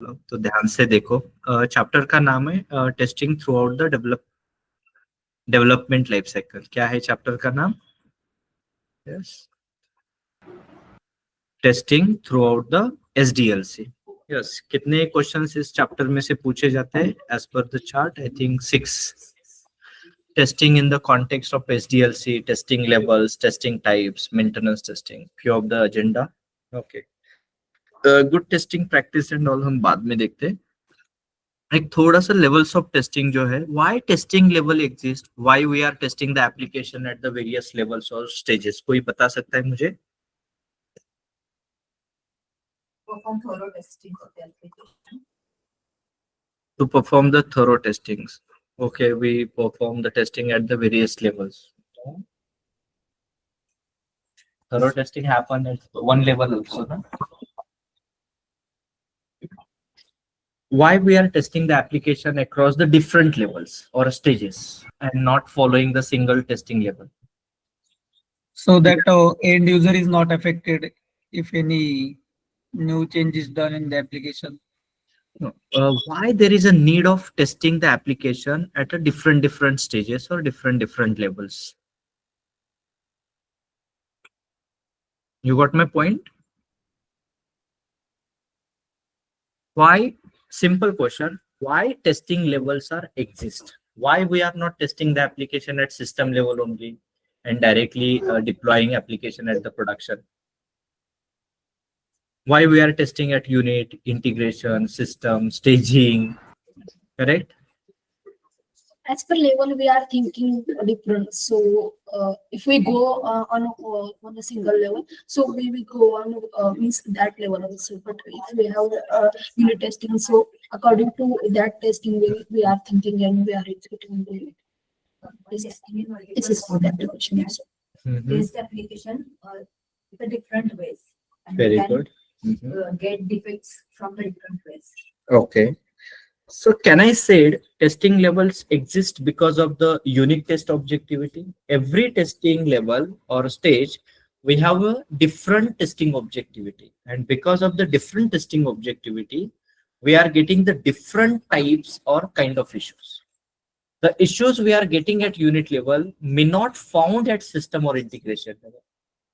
तो ध्यान से देखो, चैप्टर का नाम है testing throughout the development life cycle. क्या है चैप्टर का नाम? Yes, testing throughout the SDLC। Yes, कितने क्वेश्चंस इस चैप्टर में से पूछे जाते हैं? As per the chart I think 6। Testing in the context of SDLC, testing levels, testing types, maintenance testing, few of the agenda. Okay. Good testing practice and all हम बाद में देखते हैं। एक थोड़ा सा लेवल्स ऑफ टेस्टिंग जो है, why testing level exist, why we are testing the application at the various levels और स्टेजेस, कोई बता सकता है मुझे? Perform thorough testing of the application. To perform the thorough testings. Okay, we perform the testing at the various levels. Thorough testing happen at one level also, na? Why we are testing the application across the different levels or stages and not following the single testing level? So that end user is not affected if any new change is done in the application. No. Why there is a need of testing the application at a different stages or different levels? You got my point? Why? Simple question. Why testing levels are exist? Why we are not testing the application at system level only and directly deploying application at the production? Why we are testing at unit, integration, system, staging? Correct? As per level, we are thinking different. So if we go on a single level, so we will go on means that level also. But if we have unit testing, so according to that testing, we are thinking and we are executing the unit. This is for the application. Test application the different ways. And Very can, good. Get defects from the different ways. Okay. So can I say testing levels exist because of the unit test objectivity? Every testing level or stage, we have a different testing objectivity. And because of the different testing objectivity, we are getting the different types or kind of issues. The issues we are getting at unit level may not found at system or integration level.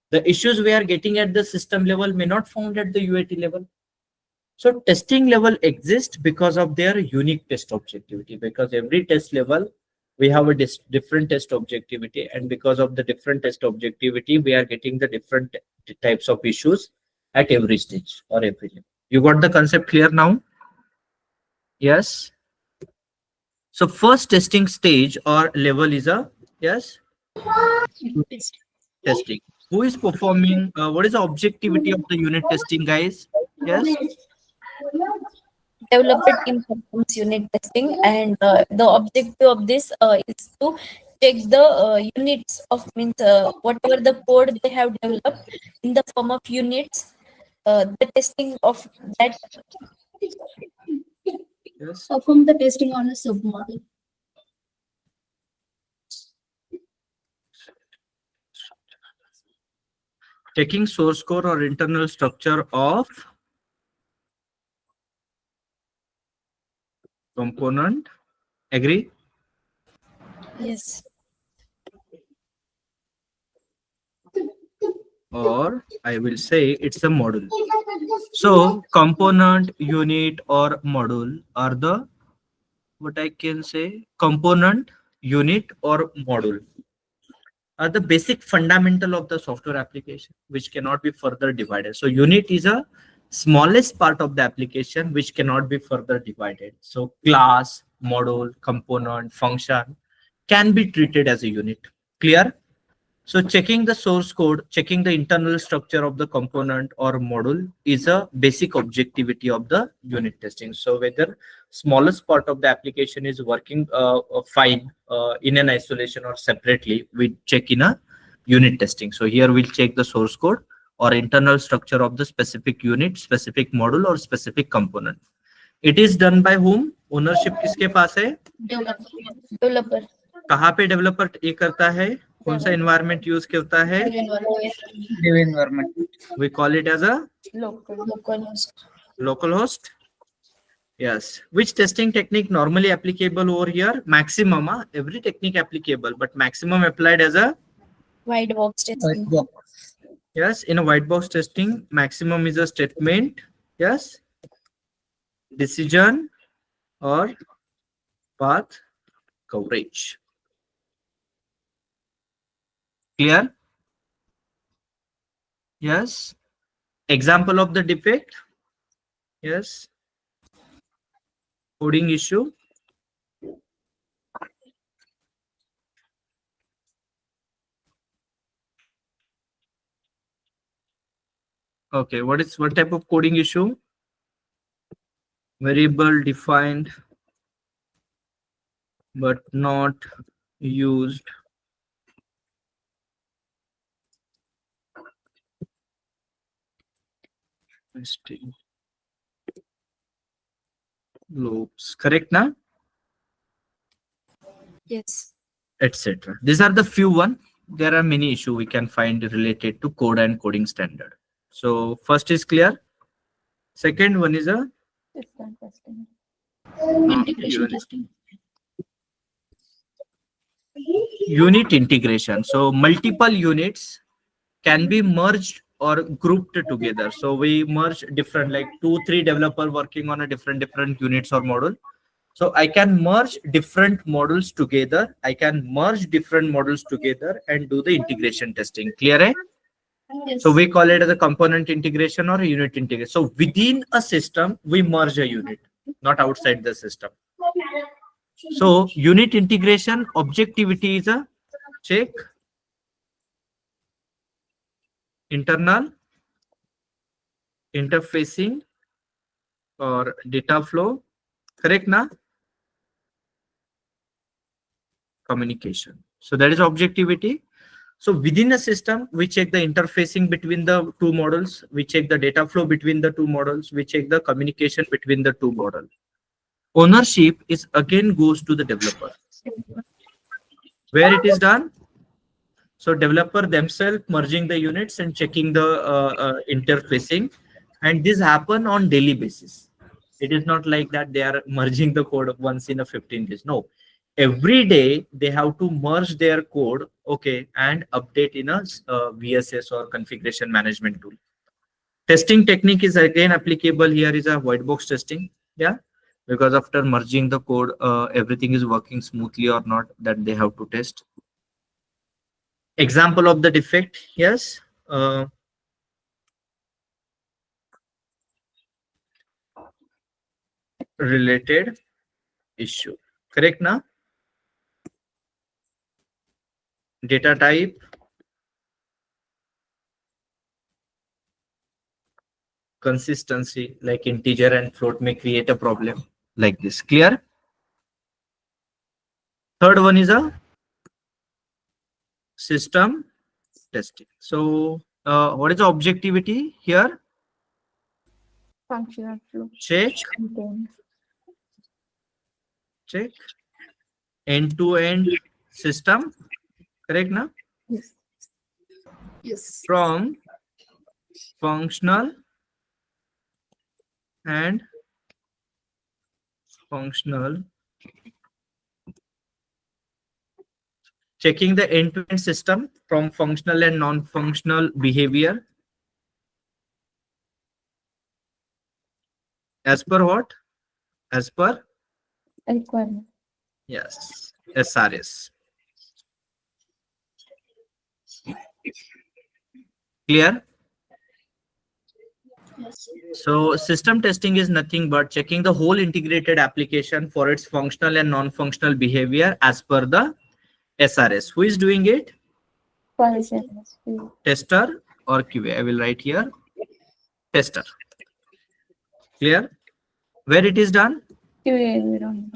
The issues we are getting at the system level may not found at the UAT level. So testing level exists because of their unique test objectivity, because every test level we have a different test objectivity, and because of the different test objectivity, we are getting the different types of issues at every stage or every level. You got the concept clear now? Yes. So first testing stage or level is a testing. Who is performing? What is the objectivity of the unit testing, guys? Yes. Developer team performs unit testing, and the objective of this is to check the units of whatever the code they have developed in the form of units, the testing of that. Yes. Perform the testing on a submodel. Checking source code or internal structure of component. Agree? Yes. Or I will say it's a module. So component, unit or module are the, what I can say, component, unit or module are the basic fundamental of the software application, which cannot be further divided. So unit is a smallest part of the application which cannot be further divided. So class, module, component, function can be treated as a unit. Clear? So checking the source code, checking the internal structure of the component or module is a basic objectivity of the unit testing. So whether smallest part of the application is working fine in an isolation or separately, we check in a unit testing. So here we'll check the source code or internal structure of the specific unit, specific module or specific component. It is done by whom? Ownership किसके पास है? Developer. कहाँ पे developer ये करता है? कौन सा environment use करता है? Dev environment. We call it as a Local host. local host. Yes. Which testing technique normally applicable over here? Maximum. Every technique applicable, but maximum applied as a, White box White testing. box. yes, in a white box testing, maximum is a statement, yes, decision or path coverage. Clear? Yes. Example of the defect? Yes. Coding issue. Okay, what type of coding issue? Variable defined but not used. Nesting loops. Correct now? Yes. Etc. These are the few one. There are many issue we can find related to code and coding standard. So first is clear. Second one is a System testing. Integration unit, testing. unit integration. So multiple units can be merged or grouped together. So we merge different, like 2 3 developer working on a different units or module. So I can merge different models together. I can merge different models together and do the integration testing. Clear? Eh? Yes. So we call it as a component integration or a unit integration. So within a system, we merge a unit, not outside the system. So unit integration objectivity is a check internal interfacing or data flow. Correct na? Communication. So that is objectivity. So within a system, we check the interfacing between the two models. We check the data flow between the two models. We check the communication between the two models. Ownership is again goes to the developer. Where it is done? So developer themselves merging the units and checking the interfacing, and this happen on daily basis. It is not like that they are merging the code once in a 15 days. No, every day they have to merge their code, okay, and update in a VSS or configuration management tool. Testing technique is again applicable here is a white box testing. Yeah, because after merging the code, everything is working smoothly or not, that they have to test. Example of the defect, yes. Related issue. Correct now? Data type, consistency, like integer and float may create a problem like this. Clear? Third one is a system testing. So what is the objectivity here? Functional flow. Check Contain. end-to-end system. Correct now? Yes. Yes. From functional and functional, checking the end-to-end system from functional and non-functional behavior as per what? As per, Requirement. yes, SRS. Clear? Yes. So system testing is nothing but checking the whole integrated application for its functional and non-functional behavior as per the SRS. Who is doing it? Quality. Tester or QA? I will write here tester. Clear? Where it is done? QA environment.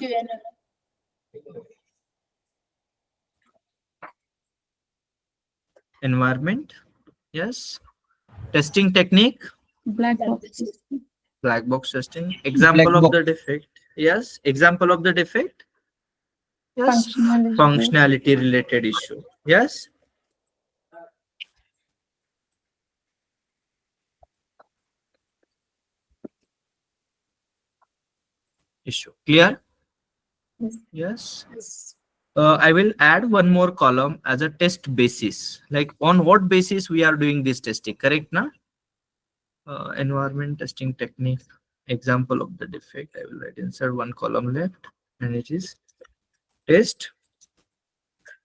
Environment. Yes. Testing technique. Black box. Black box testing. Example Black of box. the defect. Yes. Example of the defect. Yes. Functional. Functionality related issue. Yes. issue. Clear? Yes. Yes. Yes. I will add one more column as a test basis. Like on what basis we are doing this testing, correct now? Environment testing technique, example of the defect. I will write insert one column left, and it is test.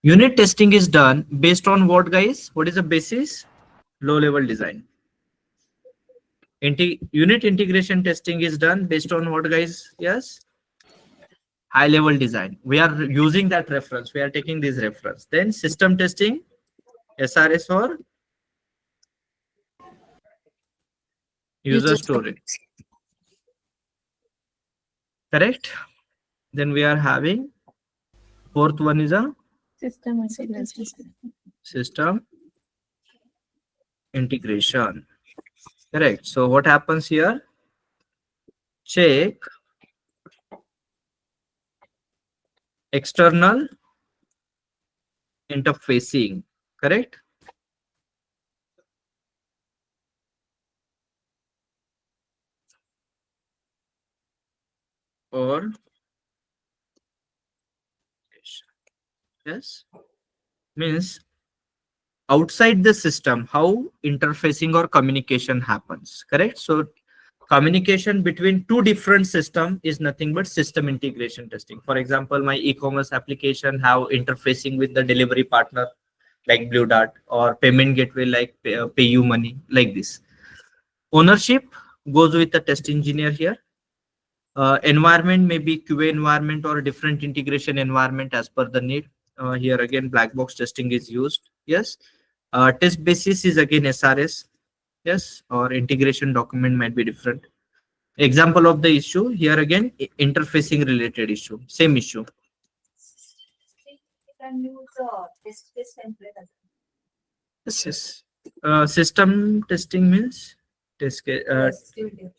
Unit testing is done based on what, guys? What is the basis? Low level design. Unit integration testing is done based on what, guys? Yes, high level design. We are using that reference. We are taking this reference. Then system testing, SRS or user story. Correct. Then we are having fourth one is a System system integration. Correct. So what happens here? Check external interfacing. Correct. Or yes, means outside the system how interfacing or communication happens. Correct. So communication between two different systems is nothing but system integration testing. For example, my e-commerce application have interfacing with the delivery partner like Blue Dart, or payment gateway like PayU Money, like this. Ownership goes with the test engineer here. Environment may be QA environment or different integration environment as per the need. Here again, black box testing is used. Yes. Test basis is again SRS. Yes. Or integration document might be different. Example of the issue here again, interfacing related issue, same issue. You can use test template as Yes. Yes. System testing means system integration.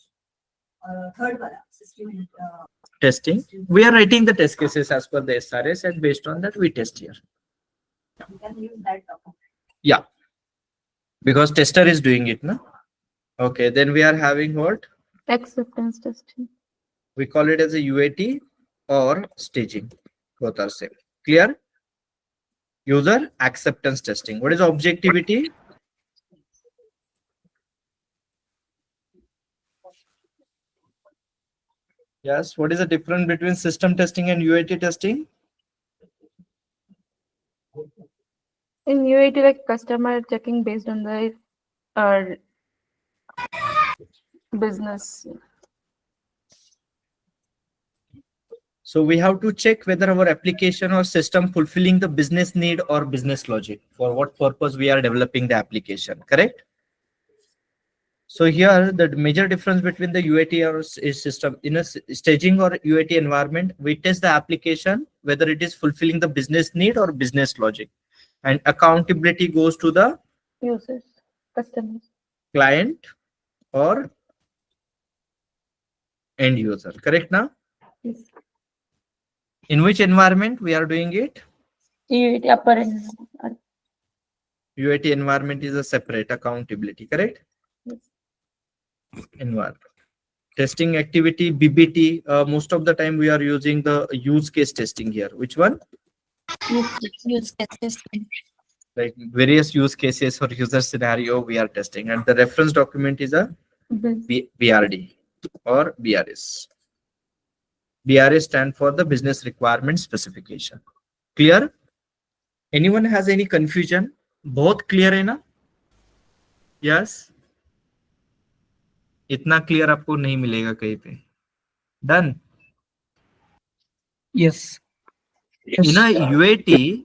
Third one, system testing. We are writing the test cases as per the SRS, and based on that we test here. you can use that document. Yeah, because tester is doing it, no? Okay, then we are having what? acceptance testing. We call it as a UAT or staging. Both are same. Clear? User acceptance testing. What is objectivity? Yes, what is the difference between system testing and UAT testing? In UAT, like customer checking based on the business. So we have to check whether our application or system fulfilling the business need or business logic, for what purpose we are developing the application, correct? So here the major difference between the UAT or system in a staging or UAT environment, we test the application whether it is fulfilling the business need or business logic, and accountability goes to the Users, customers. client or end user, correct now? Yes. In which environment we are doing it? UAT upper end. UAT environment is a separate accountability, correct? Yes. Environment. Testing activity, BBT, most of the time we are using the use case testing here. Which one? Use case testing. Like various use cases or user scenario we are testing, and the reference document is a BRD or BRS. BRS stand for the business requirement specification. Clear? Anyone has any confusion? बहुत clear है ना? Yes. इतना clear आपको नहीं मिलेगा कहीं पे. Done. Yes. इन UAT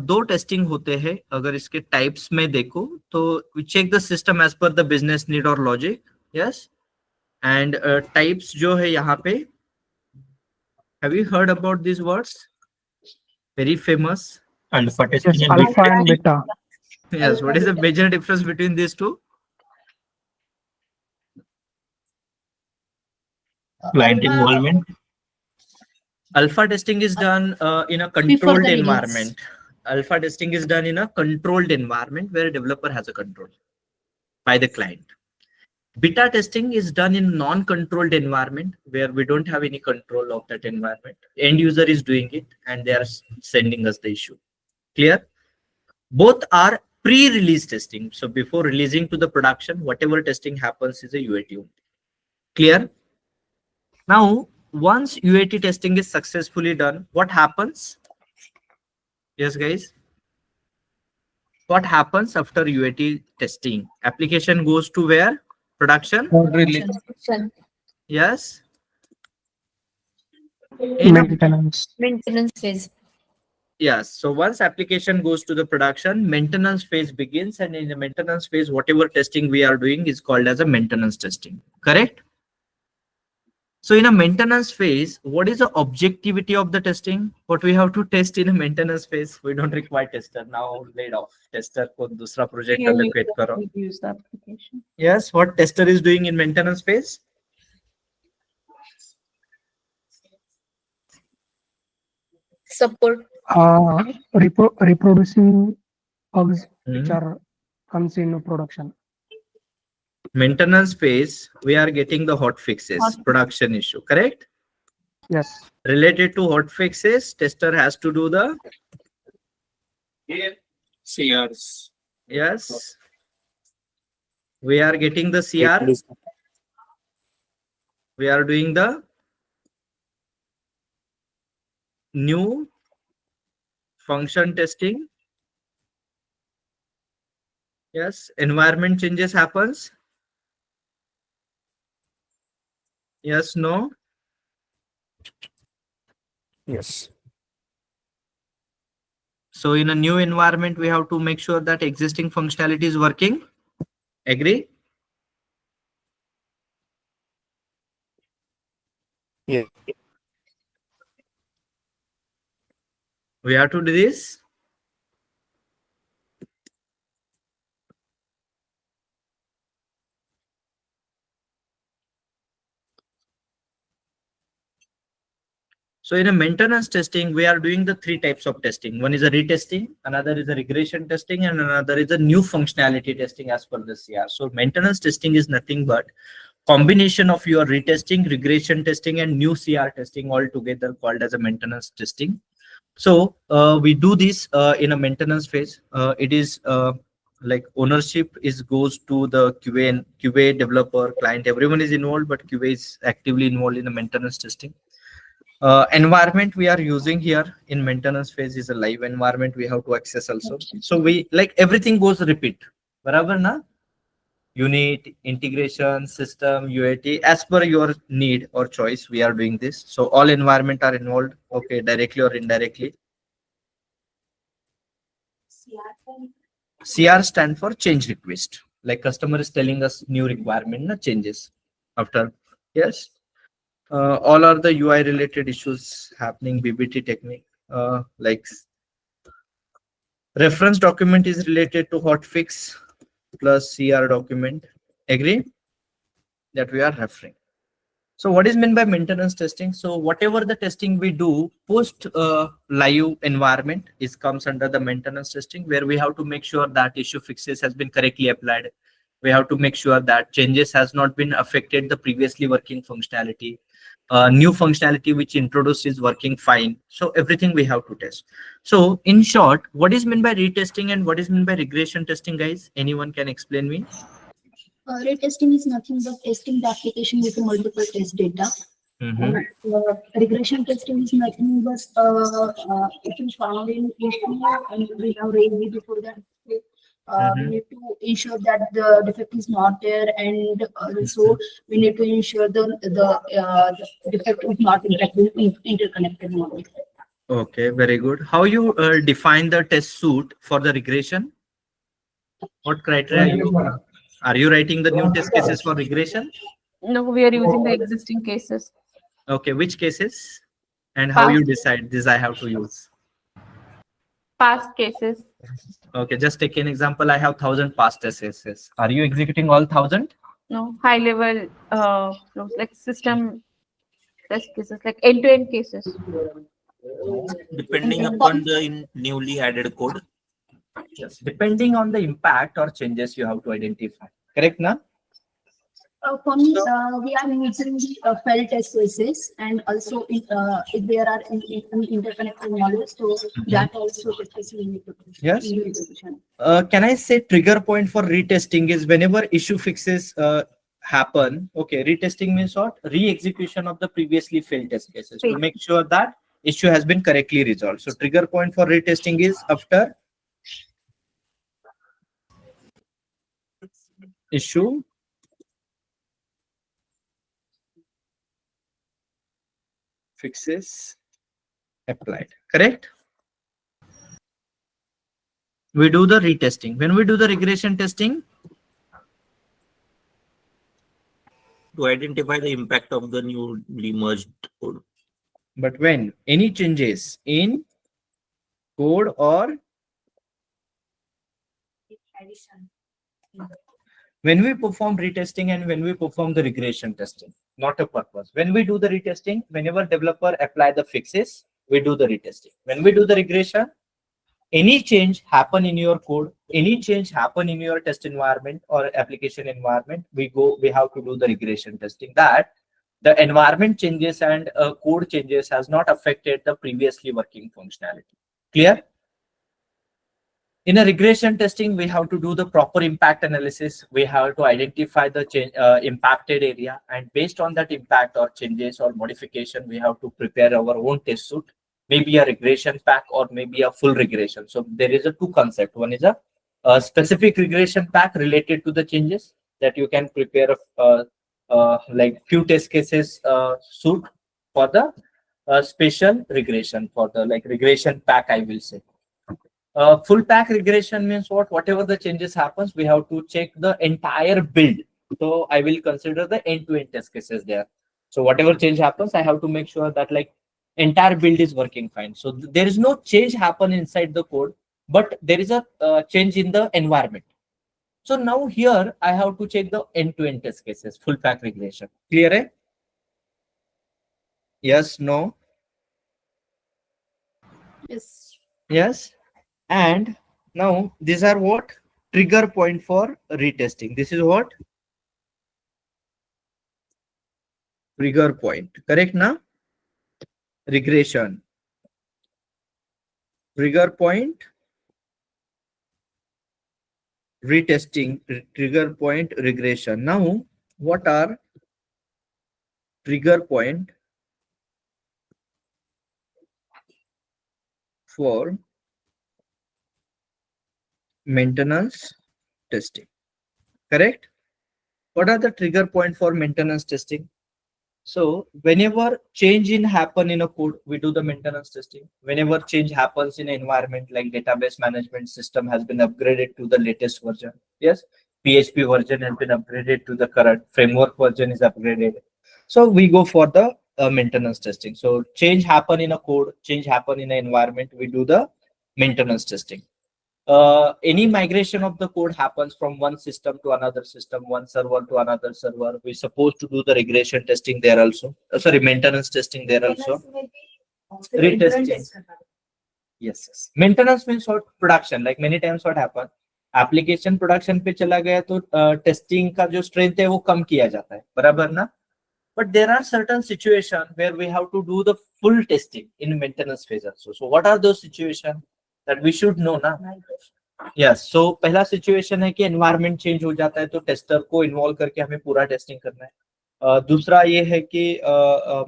दो टेस्टिंग होते हैं. अगर इसके टाइप्स में देखो तो we check the system as per the business need or logic. Yes. And types जो है यहाँ पे, have you heard about these words? Very famous. Alpha Yes, testing and alpha and beta. Yes. What is the major difference between these two? client involvement. Alpha testing is done in a controlled environment. Alpha testing is done in a controlled environment where a developer has a control by the client. Beta testing is done in non-controlled environment where we don't have any control of that environment. End user is doing it and they are sending us the issue. Clear? Both are pre-release testing. So before releasing to the production, whatever testing happens is a UAT only. Clear? Now, once UAT testing is successfully done, what happens? Yes, guys. What happens after UAT testing? Application goes to where? Production? Code release. Yes. In a, Maintenance phase. yes. So once application goes to the production, maintenance phase begins, and in the maintenance phase, whatever testing we are doing is called as a maintenance testing. Correct? So in a maintenance phase, what is the objectivity of the testing? What we have to test in a maintenance phase? We don't require tester now. Laid off tester को दूसरा project allocate करो. Use the application. Yes, what tester is doing in maintenance phase? Support. Reproducing bugs which Hmm. are comes in production. Maintenance phase, we are getting the hot fixes, production issue, correct? Yes. Related to hot fixes, tester has to do the CRs. yes. We are getting the CR. We are doing the new function testing. Yes, environment changes happens. Yes, no. Yes. So in a new environment, we have to make sure that existing functionality is working. Agree? Yeah. We have to do this. So in a maintenance testing, we are doing the three types of testing. One is a retesting, another is a regression testing, and another is a new functionality testing as per the CR. So maintenance testing is nothing but combination of your retesting, regression testing, and new CR testing all together called as a maintenance testing. So we do this in a maintenance phase. It is like ownership is goes to the QA and QA developer, client, everyone is involved, but QA is actively involved in the maintenance testing. Environment we are using here in maintenance phase is a live environment we have to access also. So we like everything goes repeat. Barabar na? Unit, integration, system, UAT, as per your need or choice, we are doing this. So all environment are involved, okay, directly or indirectly. CR stand for change request. Like customer is telling us new requirement, na changes after. Yes. All are the UI related issues happening, BBT technique. Like reference document is related to hotfix plus CR document. Agree that we are referring. So what is meant by maintenance testing? So whatever the testing we do post live environment is comes under the maintenance testing, where we have to make sure that issue fixes has been correctly applied. We have to make sure that changes has not been affected the previously working functionality. New functionality which introduced is working fine. So everything we have to test. So in short, what is meant by retesting and what is meant by regression testing, guys? Anyone can explain me? Retesting is nothing but testing the application with multiple test data. Regression testing is nothing but it is found in issue and we have raised it before that. We need to ensure that the defect is not there, and also we need to ensure the defect is not interconnected model. Okay, very good. How you define the test suite for the regression? What criteria you are you writing the new test cases for regression? No, we are using the existing cases. Okay, which cases and how you decide this I have to use? Past cases. Okay, just take an example. I have 1,000 past test cases. Are you executing all 1,000? No, high level flows, like system test cases, like end-to-end cases. Depending upon the newly added code. Yes, depending on the impact or changes you have to identify. Correct, na? For me, we are using the felt test cases, and also if there are any interconnected models, so that also it is we need to do. Yes. We need to do. Can I say trigger point for retesting is whenever issue fixes happen? Okay, retesting means what? Re-execution of the previously failed test cases to make sure that issue has been correctly resolved. So trigger point for retesting is after issue fixes applied. Correct? We do the retesting. When we do the regression testing, To identify the impact of the newly merged code. but when any changes in code or Addition. when we perform retesting and when we perform the regression testing, not a purpose. When we do the retesting, whenever developer apply the fixes, we do the retesting. When we do the regression, any change happen in your code, any change happen in your test environment or application environment, we have to do the regression testing that the environment changes and code changes has not affected the previously working functionality. Clear? In a regression testing, we have to do the proper impact analysis. We have to identify the impacted area, and based on that impact or changes or modification, we have to prepare our own test suite, maybe a regression pack or maybe a full regression. So there is a two concept. One is a specific regression pack related to the changes that you can prepare like few test cases suite for the special regression for the like regression pack, I will say. Full pack regression means what? Whatever the changes happens, we have to check the entire build. So I will consider the end-to-end test cases there. So whatever change happens, I have to make sure that like entire build is working fine. So there is no change happen inside the code, but there is a change in the environment. So now here I have to check the end-to-end test cases, full pack regression. Clear? Eh? Yes, no, Yes. yes. And now these are what? Trigger point for retesting. This is what? Trigger point. Correct now? Regression. Trigger point. Retesting. Trigger point regression. Now, what are trigger point for maintenance testing? Correct? What are the trigger point for maintenance testing? So whenever change in happen in a code, we do the maintenance testing. Whenever change happens in an environment like database management system has been upgraded to the latest version. Yes, PHP version has been upgraded to the current framework version is upgraded. So we go for the maintenance testing. So change happen in a code, change happen in an environment, we do the maintenance testing. Any migration of the code happens from one system to another system, one server to another server. We're supposed to do the regression testing there also. Sorry, maintenance testing there also. Retesting. Yes, yes. Maintenance means what? Production. Like many times what happen? Application production पे चला गया तो testing का जो strength है वो कम किया जाता है, बराबर ना? But there are certain situations where we have to do the full testing in maintenance phase also. So what are those situations that we should know ना? Yes. So पहला situation है कि environment change हो जाता है तो tester को involve करके हमें पूरा testing करना है. दूसरा ये है कि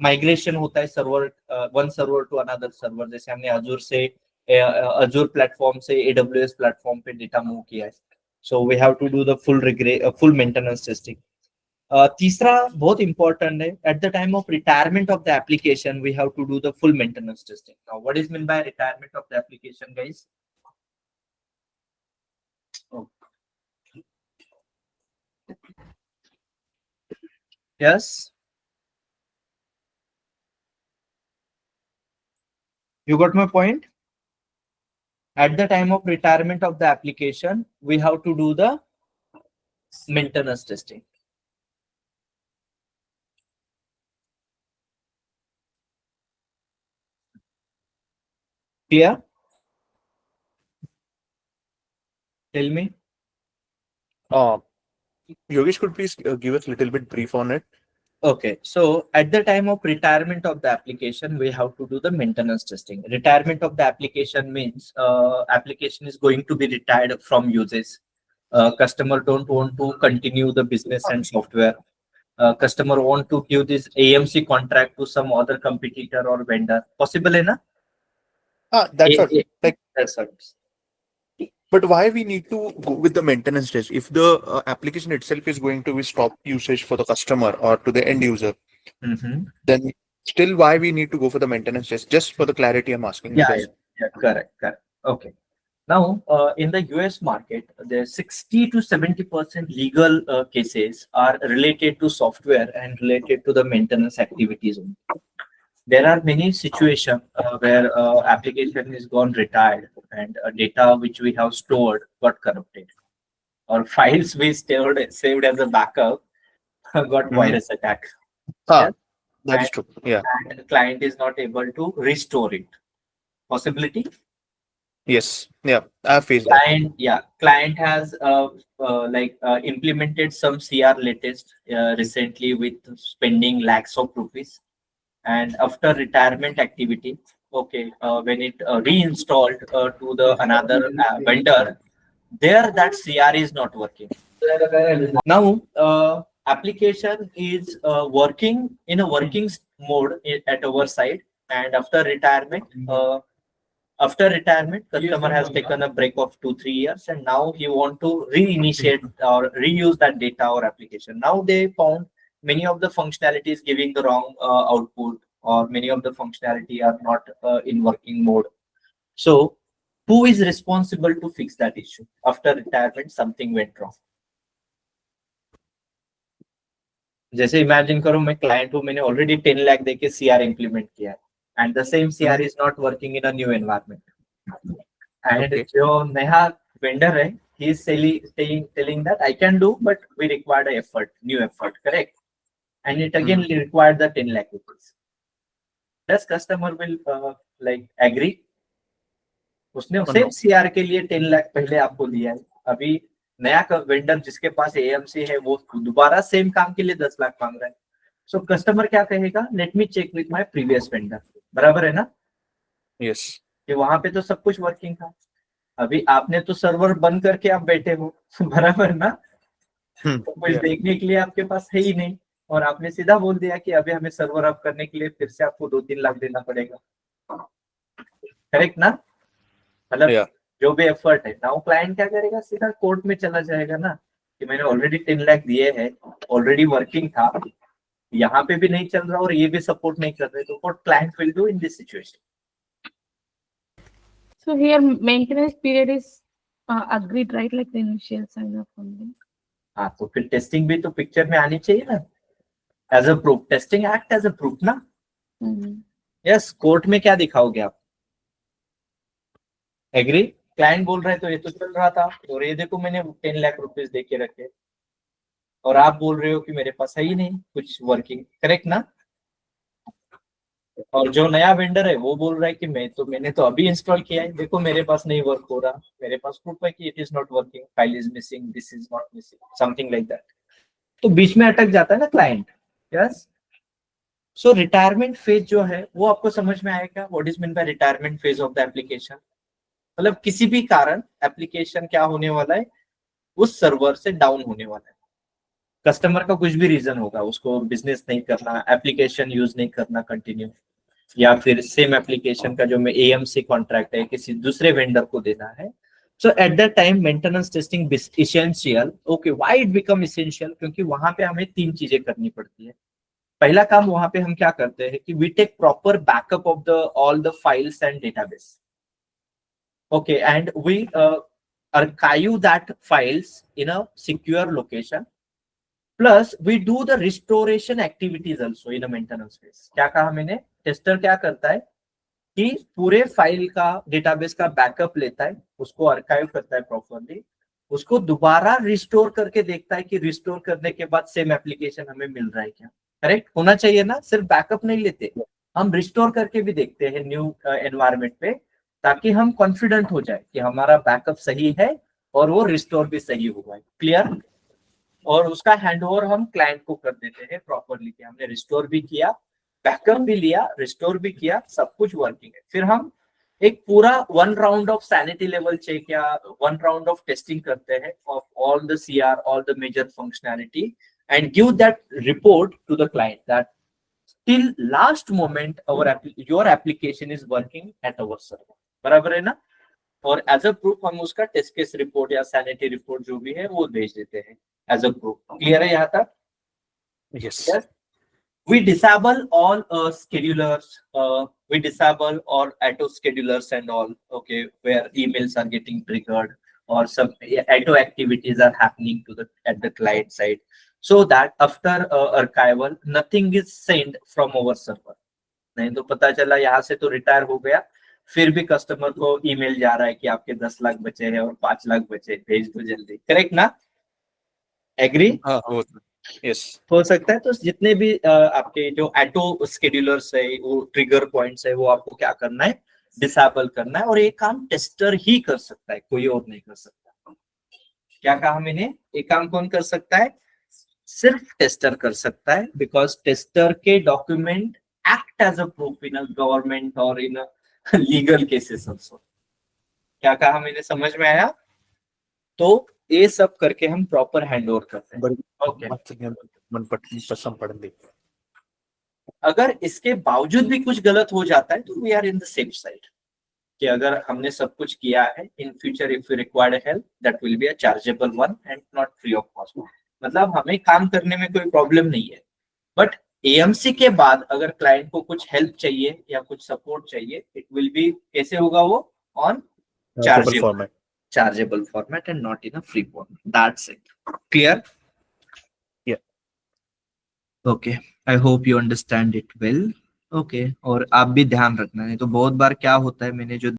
माइग्रेशन होता है server one server to another server, जैसे हमने अजूर से अजूर प्लेटफॉर्म से AWS प्लेटफॉर्म पे डेटा मूव किया है. So we have to do the full maintenance testing. तीसरा बहुत इंपॉर्टेंट है, at the time of retirement of the application we have to do the full maintenance testing. Now what is mean by retirement of the application guys? Yes, you got my point. At the time of retirement of the application, we have to do the maintenance testing. Clear? Tell me. Yogesh, could please give us a little bit brief on it? Okay, so at the time of retirement of the application, we have to do the maintenance testing. Retirement of the application means application is going to be retired from uses. Customer don't want to continue the business and software. Customer want to give this AMC contract to some other competitor or vendor. Possible hai na? That's all. Like, That's all. but why we need to go with the maintenance test if the application itself is going to be stop usage for the customer or to the end user? Mhm. Then still, why we need to go for the maintenance test? Just for the clarity, I'm asking. Yeah, Because yeah, correct, correct. Okay. Now, in the US market, the 60 to 70% legal cases are related to software and related to the maintenance activities only. There are many situations where application is gone retired and data which we have stored got corrupted, or files we stored saved as a backup got Mhm. virus attack. ah, Yeah, that is and, true. Yeah. and the client is not able to restore it. Possibility? Yes. Yeah. I have faced that. Client has implemented some CR latest recently with spending lakhs of rupees, and after retirement activity, okay, when it reinstalled to the another vendor, there that CR is not working. Now application is working in a working mode at our side, and after retirement, customer has taken a break of 2 3 years, and now he want to reinitiate or reuse that data or application. Now they found many of the functionalities giving the wrong output, or many of the functionality are not in working mode. So who is responsible to fix that issue? After retirement something went wrong. जैसे imagine करो मैं client हूँ, मैंने already 10 lakh देके CR implement किया है, and the same CR is not working in a new environment. And Okay. जो नया vendor है, he is telling that I can do, but we require a effort, new effort, correct? And it again required the 10 lakh rupees. Does customer will agree? उसने No. Same CR के लिए 10 लाख पहले आपको दिया है, अभी नया वेंडर जिसके पास एएमसी है वो दोबारा सेम काम के लिए 10 लाख मांग रहा है. सो कस्टमर क्या कहेगा? Let me check with my previous vendor. बराबर है ना? Yes. कि वहां पे तो सब कुछ वर्किंग था, अभी आपने तो सर्वर बंद करके आप बैठे हो. बराबर ना? तो कुछ Yeah. देखने के लिए आपके पास है ही नहीं, और आपने सीधा बोल दिया कि अभी हमें सर्वर अप करने के लिए फिर से आपको 2 3 लाख देना पड़ेगा. करेक्ट ना? मतलब Yeah. जो भी एफर्ट है, नाउ क्लाइंट क्या करेगा? सीधा कोर्ट में चला जाएगा ना, कि मैंने ऑलरेडी 10 लाख दिए हैं, ऑलरेडी वर्किंग था, यहाँ पे भी नहीं चल रहा और ये भी सपोर्ट नहीं कर रहे, तो what client will do in this situation? So here maintenance period is agreed, right? Like the initial sign up only. हाँ, तो फिर टेस्टिंग भी तो पिक्चर में आनी चाहिए ना, as a proof. Testing act as a proof ना. यस, कोर्ट में क्या दिखाओगे आप? एग्री? क्लाइंट बोल रहे हैं तो ये तो चल रहा था, और ये देखो मैंने 10 लाख रुपीस दे के रखे, और आप बोल रहे हो कि मेरे पास है ही नहीं कुछ वर्किंग. करेक्ट ना? और जो नया वेंडर है वो बोल रहा है कि मैंने तो अभी इंस्टॉल किया है, देखो मेरे पास नहीं वर्क हो रहा, मेरे पास प्रूफ है कि it is not working, file is missing, this is not missing, something like that. तो बीच में अटक जाता है ना क्लाइंट. यस. सो रिटायरमेंट फेज जो है वो आपको समझ में आएगा. What is mean by retirement phase of the application? मतलब किसी भी कारण एप्लीकेशन क्या होने वाला है, उस सर्वर से डाउन होने वाला है. कस्टमर का कुछ भी रीजन होगा, उसको बिजनेस नहीं करना, एप्लीकेशन यूज नहीं करना कंटिन्यू, या फिर सेम एप्लीकेशन का जो में एएमसी कॉन्ट्रैक्ट है किसी दूसरे वेंडर को देना है. So at that time maintenance testing essential. Okay, why it become essential? क्योंकि वहां पे हमें 3 चीजें करनी पड़ती है. पहला काम वहां पे हम क्या करते हैं कि we take proper backup of the all the files and database. Okay, and we archive that files in a secure location. Plus we do the restoration activities also in a maintenance phase. क्या कहा मैंने? Tester क्या करता है कि पूरे file का database का बैकअप लेता है, उसको आर्काइव करता है प्रॉपरली, उसको दोबारा रिस्टोर करके देखता है कि रिस्टोर करने के बाद सेम एप्लीकेशन हमें मिल रहा है क्या. करेक्ट होना चाहिए ना? सिर्फ बैकअप नहीं लेते, हम रिस्टोर करके भी देखते हैं न्यू एनवायरमेंट पे, ताकि हम कॉन्फिडेंट हो जाए कि हमारा बैकअप सही है और वो रिस्टोर भी सही हुआ है. क्लियर? और उसका हैंडओवर हम क्लाइंट को कर देते हैं प्रॉपरली, कि हमने रिस्टोर भी किया, बैकअप भी लिया, रिस्टोर भी किया, सब कुछ वर्किंग है। फिर हम एक पूरा 1 round of sanity level check या 1 राउंड ऑफ टेस्टिंग करते हैं of all the CR, all the major functionality, and give that report to the client that till last moment your application is working at our server। बराबर है ना? और as a proof हम उसका test case report या sanity report जो भी है वो भेज देते हैं एज अ प्रूफ। क्लियर है यहाँ तक? Yes. Yes. We disable all schedulers, we disable all auto schedulers and all, okay, where emails are getting triggered or some auto activities are happening at the client side, so that after archival nothing is sent from our server। नहीं तो पता चला यहाँ से तो retire हो गया, फिर भी कस्टमर को ईमेल जा रहा है कि आपके 10 लाख बचे हैं और 5 लाख बचे, भेज दो जल्दी। करेक्ट ना? एग्री? हाँ, yes. हो सकता है। तो जितने भी आपके जो ऑटो शेड्यूलर्स है, वो ट्रिगर पॉइंट्स है, वो आपको क्या करना है? डिसेबल करना है। और ये काम टेस्टर ही कर सकता है, कोई और नहीं कर सकता। क्या कहा मैंने? ये काम कौन कर सकता है? सिर्फ टेस्टर कर सकता है, बिकॉज टेस्टर के document act as a proof in government और इन लीगल केसेस ऑल्सो। क्या कहा मैंने? समझ में आया? तो ये सब करके हम प्रॉपर हैंडओवर करते हैं। ओके। अगर इसके बावजूद भी कुछ गलत हो जाता है तो we are in the safe side, कि अगर हमने सब कुछ किया है, in future if you required help that will be a chargeable one and not free of cost. मतलब हमें काम करने में कोई प्रॉब्लम नहीं है, बट AMC के बाद अगर क्लाइंट को कुछ हेल्प चाहिए या कुछ सपोर्ट चाहिए, इट विल बी कैसे होगा? वो on chargeable format and not in a free format. That's it. Clear? Yeah. Okay. I hope you understand it well. Okay. और आप भी ध्यान रखना, नहीं तो बहुत बार क्या होता है, मैंने जो